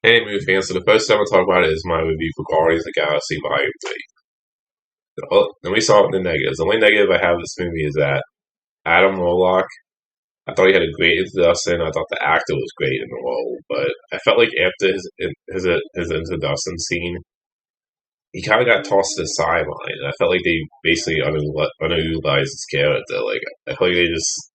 Hey, movie fans. So the first time I talk about it is my review for Guardians of the Galaxy Volume 3. Then we saw the negatives. The only negative I have of this movie is that Adam Warlock, I thought he had a great introduction. I thought the actor was great in the role, but I felt like after his introduction scene, he kind of got tossed to the sideline. And I felt like they basically underutilized his character. Like I feel like they just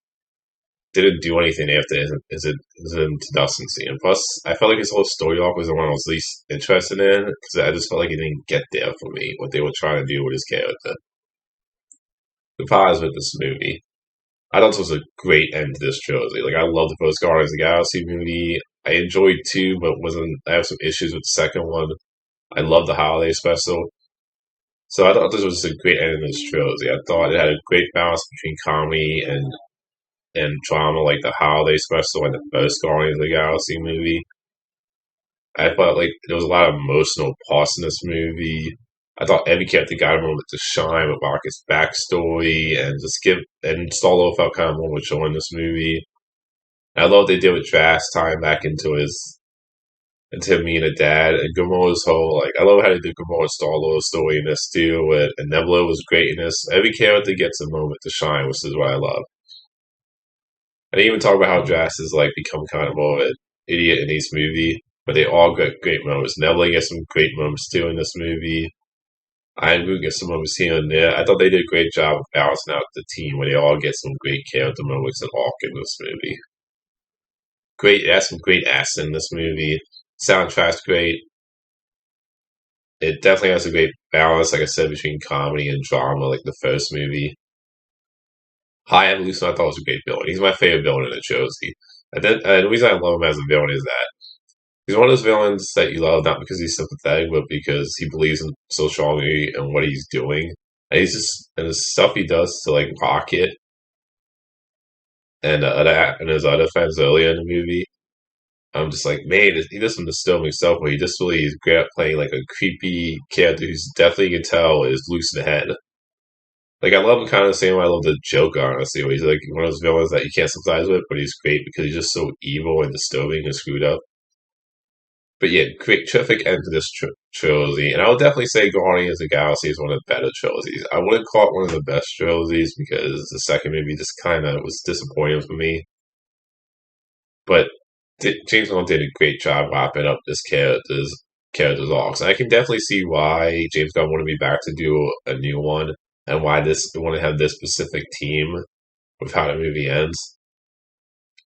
didn't do anything after his introduction scene. Plus, I felt like his whole story arc was the one I was least interested in because I just felt like it didn't get there for me what they were trying to do with his character. The pause with this movie, I thought this was a great end to this trilogy. Like I love the first Guardians of the Galaxy movie. I enjoyed two, but wasn't. I have some issues with the second one. I love the holiday special. So I thought this was a great end to this trilogy. I thought it had a great balance between comedy and drama, like the holiday special and the first Guardians of the Galaxy movie. I felt like there was a lot of emotional parts in this movie. I thought every character got a moment to shine with Rocket's backstory and Starlo felt kind of more mature in this movie. I love what they did with Drax tying back into him being a dad and Gamora's whole I love how they did Gamora's Starlo story in this too. And Nebula was great in this. Every character gets a moment to shine, which is what I love. I didn't even talk about how Drax has become kind of more of an idiot in this movie, but they all get great moments. Nebula gets some great moments too in this movie. Iron Groot gets some moments here and there. I thought they did a great job of balancing out the team where they all get some great character moments and arc in this movie. Great, it has some great acts in this movie. Soundtrack's great. It definitely has a great balance, like I said, between comedy and drama, like the first movie. High Evolution, I thought was a great villain. He's my favorite villain in the trilogy. The reason I love him as a villain is that he's one of those villains that you love not because he's sympathetic, but because he believes in so strongly in what he's doing. And the stuff he does to Rocket and his other friends earlier in the movie. I'm just like, man, he does some disturbing stuff where he just really is great at playing like a creepy character who's definitely you can tell is loose in the head. Like I love him kind of the same way I love the Joker, honestly, where he's like one of those villains that you can't sympathize with, but he's great because he's just so evil and disturbing and screwed up. But yeah, great, terrific end to this trilogy, and I would definitely say Guardians of the Galaxy is one of the better trilogies. I wouldn't call it one of the best trilogies because the second movie just kind of was disappointing for me. But James Gunn did a great job wrapping up this characters arcs. And I can definitely see why James Gunn wanted me back to do a new one and why this want to have this specific team with how the movie ends.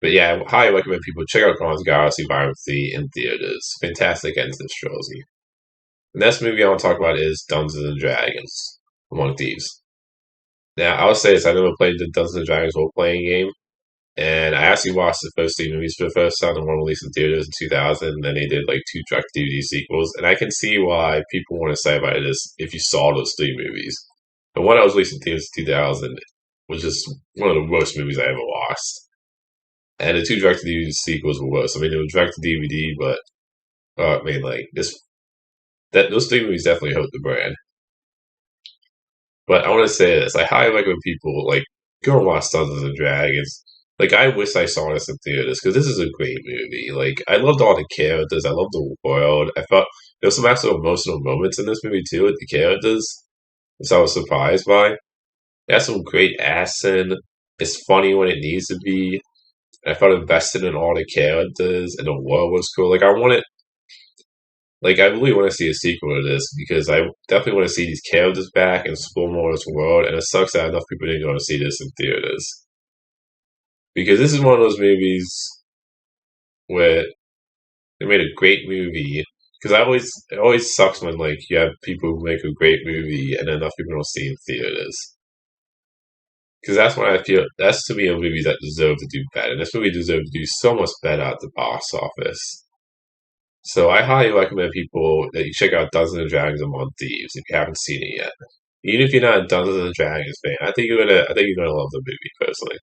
But yeah, I highly recommend people check out Guardians of the Galaxy Volume 3 in theaters. Fantastic end to this trilogy. The next movie I want to talk about is Dungeons and Dragons Among Thieves. Now, I would say this, I never played the Dungeons and Dragons role playing game. And I actually watched the first three movies for the first time, the one released in theaters in 2000, and then they did two direct DVD sequels. And I can see why people want to say about this if you saw those three movies. The one that was released in theaters in 2000 was just one of the worst movies I ever watched. And the two direct DVD sequels were worse. I mean, they were direct to DVD, but those three movies definitely hurt the brand. But I want to say this: I highly recommend people go and watch Dungeons and Dragons. I wish I saw this in theaters because this is a great movie. I loved all the characters. I loved the world. I felt there was some actual emotional moments in this movie too with the characters, which I was surprised by. It has some great action. It's funny when it needs to be. I felt invested in all the characters, and the world was cool. I really want to see a sequel to this because I definitely want to see these characters back and explore more of this world. And it sucks that enough people didn't go to see this in theaters. Because this is one of those movies where they made a great movie. Because it always sucks when you have people who make a great movie and enough people don't see it in theaters. Because that's when I feel that's to me a movie that deserve to do better. And this movie deserved to do so much better at the box office. So I highly recommend people that you check out Dungeons and Dragons Among Thieves if you haven't seen it yet. Even if you're not a Dungeons and Dragons fan, I think you're gonna love the movie personally.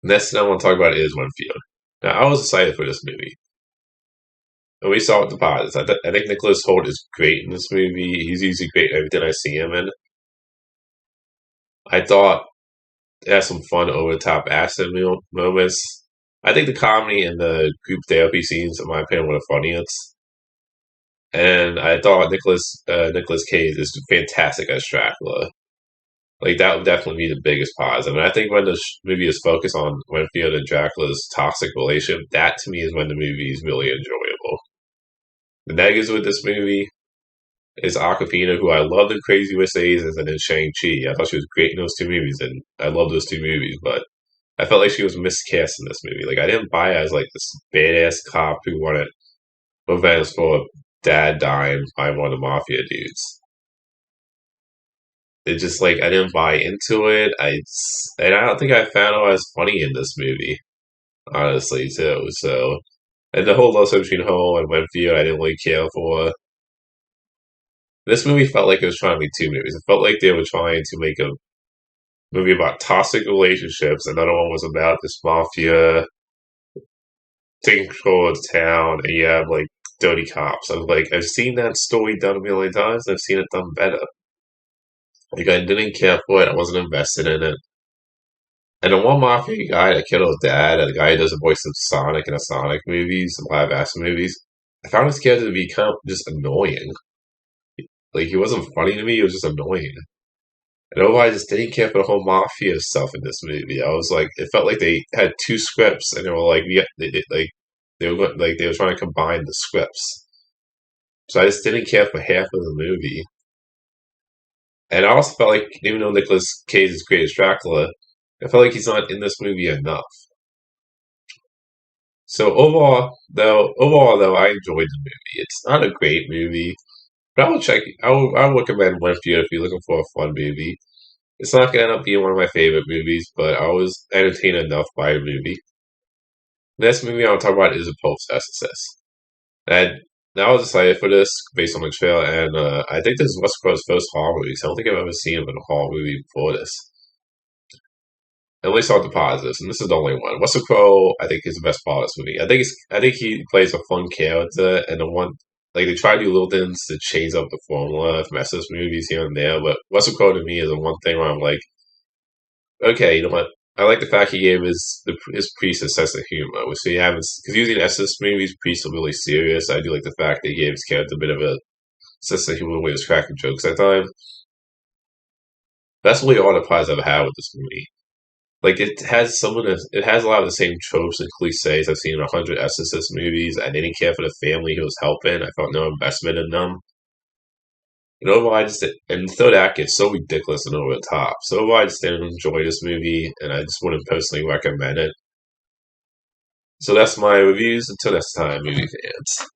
Next thing I want to talk about is Renfield. Now, I was excited for this movie. And we saw it the positives. I think Nicholas Hoult is great in this movie. He's usually great in everything I see him in. I thought it had some fun over the top action moments. I think the comedy and the group therapy scenes, in my opinion, were the funniest. And I thought Nicholas Cage is fantastic as Dracula. Like that would definitely be the biggest positive. And I think when the movie is focused on Renfield and Dracula's toxic relationship, that to me is when the movie is really enjoyable. The negatives with this movie is Aquafina, who I loved in Crazy Rich Asians and in Shang-Chi. I thought she was great in those two movies, and I love those two movies, but I felt like she was miscast in this movie. Like I didn't buy her as like this badass cop who wanted revenge for dad dying by one of the mafia dudes. It just like I didn't buy into it. And I don't think I found her as funny in this movie, honestly, too. So and the whole love story between her and Winfield, I didn't really care for. This movie felt like it was trying to be two movies. It felt like they were trying to make a movie about toxic relationships. Another one was about this mafia taking control of the town, and you have like dirty cops. I was like, I've seen that story done a million times. I've seen it done better. Like I didn't care for it. I wasn't invested in it. And the one mafia guy that killed his dad, and the guy who does the voice of Sonic in the Sonic movies, the live action movies, I found his character to be kind of just annoying. Like he wasn't funny to me; he was just annoying. And overall, I just didn't care for the whole mafia stuff in this movie. I was like, it felt like they had two scripts, and they were like, yeah, they were trying to combine the scripts. So I just didn't care for half of the movie. And I also felt like, even though Nicolas Cage is great as Dracula, I felt like he's not in this movie enough. So overall though, I enjoyed the movie. It's not a great movie, but I will check. I would recommend Renfield if you're looking for a fun movie. It's not going to end up being one of my favorite movies, but I was entertained enough by the movie. The next movie I'll talk about is a post Exorcist. And I was excited for this based on the trailer, and I think this is Russell Crowe's first horror movie. So I don't think I've ever seen him in a horror movie before this. At least all the positives, and this is the only one. Russell Crowe, I think, is the best part of this movie. I think he plays a fun character, and the one like they try to do little things to change up the formula of Exorcist movies here and there. But Russell Crowe to me is the one thing where I'm like, okay, you know what? I like the fact he gave his priest a sense of humor, which he haven't because usually in Exorcist movies, priests are really serious. I do like the fact that he gave his character a bit of a sense of humor where he was cracking jokes at times. That's really all the positives I've had with this movie. Like it has a lot of the same tropes and cliches I've seen in 100 Exorcist movies. I didn't care for the family he was helping. I felt no investment in them. And overall, and the third act gets so ridiculous and over the top. So overall, I just didn't enjoy this movie, and I just wouldn't personally recommend it. So that's my reviews. Until next time, movie fans.